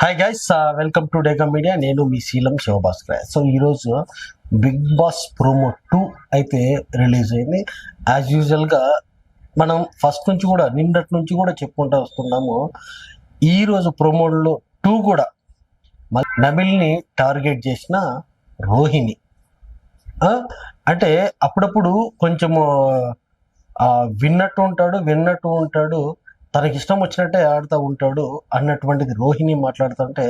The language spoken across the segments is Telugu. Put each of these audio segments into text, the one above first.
హాయ్ గైస్, వెల్కమ్ టు డేగా మీడియా. నేను మీ శీలం శివభాస్కర్. సో ఈరోజు బిగ్ బాస్ ప్రోమో 2 అయితే రిలీజ్ అయింది. యాజ్ యూజువల్గా మనం ఫస్ట్ నుంచి కూడా నిన్నటి నుంచి కూడా చెప్పుకుంటూ వస్తున్నాము. ఈరోజు ప్రోమోలో 2 కూడా నబిల్ని టార్గెట్ చేసిన రోహిణి. అంటే అప్పుడప్పుడు కొంచెము విన్నట్టు ఉంటాడు, తనకి ఇష్టం వచ్చినట్టే ఆడుతూ ఉంటాడు అన్నటువంటిది రోహిణి మాట్లాడుతుంటే,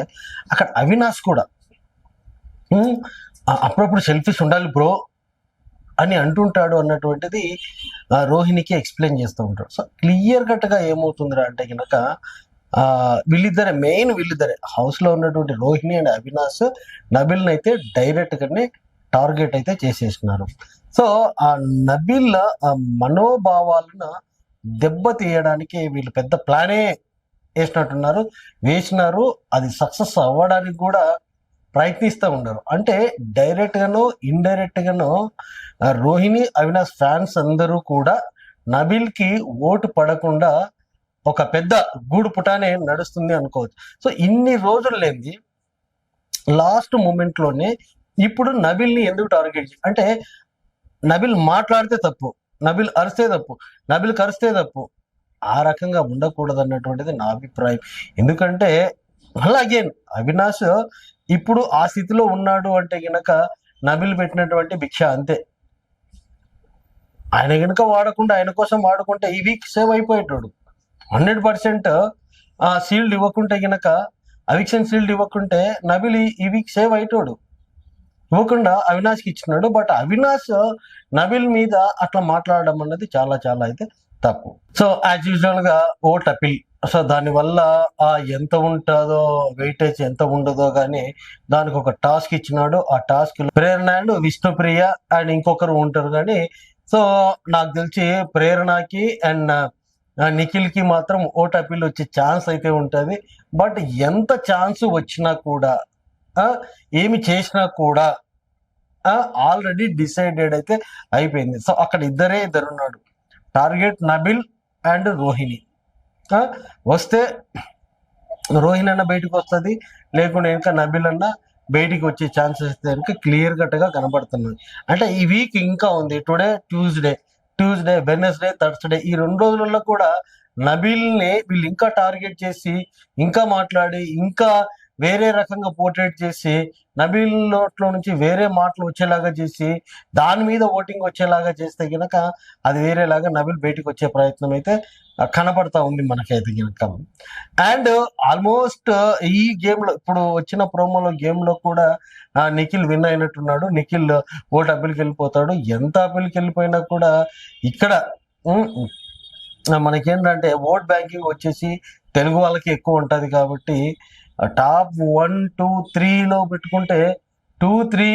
అక్కడ అవినాష్ కూడా అప్పుడప్పుడు సెల్ఫిష్ ఉండాలి బ్రో అని అంటుంటాడు అన్నటువంటిది రోహిణికి ఎక్స్ప్లెయిన్ చేస్తూ ఉంటాడు. సో క్లియర్ కట్గా ఏమవుతుందిరా అంటే కనుక వీళ్ళిద్దరే హౌస్లో ఉన్నటువంటి రోహిణి అండ్ అవినాష్ నబిల్ని అయితే డైరెక్ట్గానే టార్గెట్ అయితే చేసేసినారు. సో ఆ నబిల్ మనోభావాలను దెబ్బ తీయడానికి వీళ్ళు పెద్ద ప్లానే వేసినారు. అది సక్సెస్ అవ్వడానికి కూడా ప్రయత్నిస్తూ ఉన్నారు. అంటే డైరెక్ట్ గానో ఇండైరెక్ట్ గానో రోహిణి అవినాష్ ఫ్యాన్స్ అందరూ కూడా నబిల్ కి ఓటు పడకుండా ఒక పెద్ద గూడు పుటానే నడుస్తుంది అనుకోవచ్చు. సో ఇన్ని రోజులు లేని లాస్ట్ మూమెంట్ లోనే ఇప్పుడు నబిల్ని ఎందుకు టార్గెట్ అంటే నబిల్ మాట్లాడితే తప్పు, నబిల్ అరిస్తే తప్పు, నబిల్ కరిస్తే తప్పు, ఆ రకంగా ఉండకూడదు అన్నటువంటిది నా అభిప్రాయం. ఎందుకంటే మళ్ళీ అగైన్ అవినాష్ ఇప్పుడు ఆ స్థితిలో ఉన్నాడు అంటే గనక నబిల్ పెట్టినటువంటి భిక్ష అంతే. ఆయన గనుక వాడకుండా ఆయన కోసం వాడుకుంటే ఈ వీక్ సేవ్ అయిపోయేటాడు. 100% సీల్డ్ ఇవ్వకుంటే గనక అవిక్షన్ సీల్డ్ ఇవ్వకుంటే నబిల్ ఈ వీక్ సేవ్ అయ్యేటోడు. ఇవ్వకుండా అవినాష్కి ఇచ్చినాడు. బట్ అవినాష్ నబిల్ మీద అట్లా మాట్లాడడం అన్నది చాలా చాలా అయితే తప్పు. సో యాజ్ యూజువల్ గా ఓట్ అపీల్. సో దానివల్ల ఎంత ఉంటుందో వెయిటేజ్ ఎంత ఉండదో కానీ దానికి ఒక టాస్క్ ఇచ్చినాడు. ఆ task Prerana and Vishnupriya and ఇంకొకరు ఉంటారు. కానీ సో నాకు తెలిసి ప్రేరణకి అండ్ నిఖిల్ కి మాత్రం ఓట్ అపీల్ వచ్చే ఛాన్స్ అయితే ఉంటుంది. బట్ ఎంత ఛాన్స్ వచ్చినా కూడా ఏమి చేసినా కూడా ఆల్రెడీ డిసైడెడ్ అయితే అయిపోయింది. సో అక్కడ ఇద్దరున్నాడు, టార్గెట్ నబిల్ అండ్ రోహిణి. వస్తే రోహిణి అన్న బయటకు వస్తుంది, లేకుంటే ఇంకా నబిల్ అన్న బయటికి వచ్చే ఛాన్సెస్ అయితే కనుక క్లియర్ కట్గా కనబడుతున్నాయి. అంటే ఈ వీక్ ఇంకా ఉంది. టుడే ట్యూస్డే, వెడ్నెస్డే, థర్స్డే, ఈ 2 రోజులలో కూడా నబిల్ని వీళ్ళు ఇంకా టార్గెట్ చేసి ఇంకా మాట్లాడి ఇంకా వేరే రకంగా పోర్ట్రేట్ చేసి నబిల్ నోట్లో నుంచి వేరే మాటలు వచ్చేలాగా చేసి దాని మీద ఓటింగ్ వచ్చేలాగా చేస్తే గనక అది వేరేలాగా నబిల్ బయటికి వచ్చే ప్రయత్నం అయితే కనపడతా ఉంది మనకైతే గనక. అండ్ ఆల్మోస్ట్ ఈ గేమ్ లో ఇప్పుడు వచ్చిన ప్రోమోలో గేమ్ లో కూడా నిఖిల్ విన్ అయినట్టున్నాడు. నిఖిల్ ఓటు అప్పీల్కి వెళ్ళిపోతాడు. ఎంత అప్పీల్కి వెళ్ళిపోయినా కూడా ఇక్కడ మనకేంటంటే ఓట్ బ్యాంకింగ్ వచ్చేసి తెలుగు వాళ్ళకి ఎక్కువ ఉంటుంది కాబట్టి టాప్ 1, 2, 3లో పెట్టుకుంటే 2, 3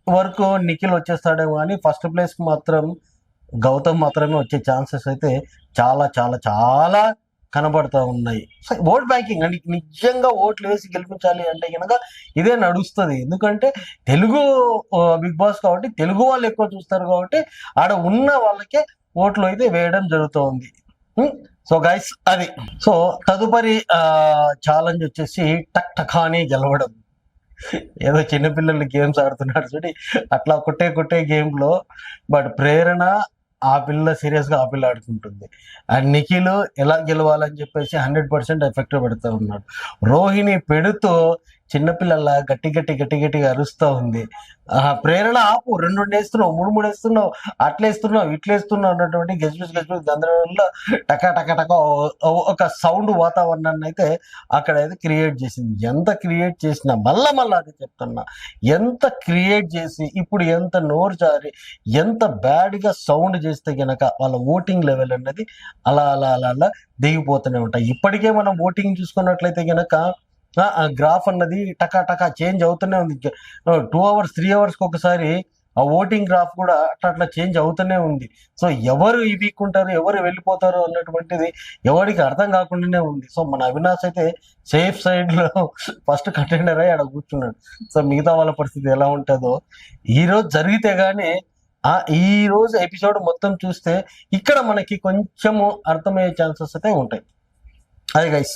వరకు నిఖిల్ వచ్చేస్తాడేమో. కానీ ఫస్ట్ ప్లేస్ మాత్రం గౌతమ్ మాత్రమే వచ్చే ఛాన్సెస్ అయితే చాలా చాలా చాలా కనబడతా ఉన్నాయి. సో ఓట్ బ్యాంకింగ్ అంటే నిజంగా ఓట్లు వేసి గెలిపించాలి అంటే కనుక ఇదే నడుస్తుంది. ఎందుకంటే తెలుగు బిగ్ బాస్ కాబట్టి తెలుగు వాళ్ళు ఎక్కువ చూస్తారు కాబట్టి ఆడ ఉన్న వాళ్ళకే ఓట్లు అయితే వేయడం జరుగుతుంది. సో గైస్ అది. సో తదుపరి ఛాలెంజ్ వచ్చేసి టక్ టకాని గెలవడం. ఏదో చిన్నపిల్లలు గేమ్స్ ఆడుతున్నాడు చూడి అట్లా కొట్టే గేమ్ లో బట్ ప్రేరణ ఆ పిల్ల సీరియస్ గా ఆ పిల్ల ఆడుకుంటుంది. అండ్ నిఖిల్ ఎలా గెలవాలని చెప్పేసి 100% ఎఫెక్ట్ పెడతా ఉన్నాడు. రోహిణి పెడుతూ చిన్నపిల్లల గట్టిగా అరుస్తూ ఉంది. ప్రేరణ ఆపు, 2 వేస్తున్నావు, 3 వేస్తున్నావు, అట్లేస్తున్నావు ఇట్లేస్తున్నావు అన్నటువంటి గెజ్బిస్ గందరగోళంలో టక ఒక సౌండ్ వాతావరణాన్ని అయితే అక్కడ అయితే క్రియేట్ చేసింది. ఎంత క్రియేట్ చేసినా మళ్ళా అది చెప్తున్నా, ఎంత క్రియేట్ చేసి ఇప్పుడు ఎంత నోరు జారి ఎంత బ్యాడ్గా సౌండ్ చేస్తే గనక వాళ్ళ ఓటింగ్ లెవెల్ అనేది అలా దిగిపోతూనే ఉంటాయి. ఇప్పటికే మనం ఓటింగ్ చూసుకున్నట్లయితే గనక గ్రాఫ్ అన్నది టకా చేంజ్ అవుతూనే ఉంది. 2 hours 3 hours ఒకసారి ఆ ఓటింగ్ గ్రాఫ్ కూడా అట్లా చేంజ్ అవుతూనే ఉంది. సో ఎవరు ఈ వీక్ ఉంటారు, ఎవరు వెళ్ళిపోతారు అన్నటువంటిది ఎవరికి అర్థం కాకుండానే ఉంది. సో మన అవినాష్ అయితే సేఫ్ సైడ్ లో ఫస్ట్ కంటెండర్ అయ్యి ఆడ కూర్చున్నాడు. సో మిగతా వాళ్ళ పరిస్థితి ఎలా ఉంటుందో ఈ రోజు జరిగితే గానీ ఈ రోజు ఎపిసోడ్ మొత్తం చూస్తే ఇక్కడ మనకి కొంచెము అర్థమయ్యే ఛాన్సెస్ అయితే ఉంటాయి. అది గైస్.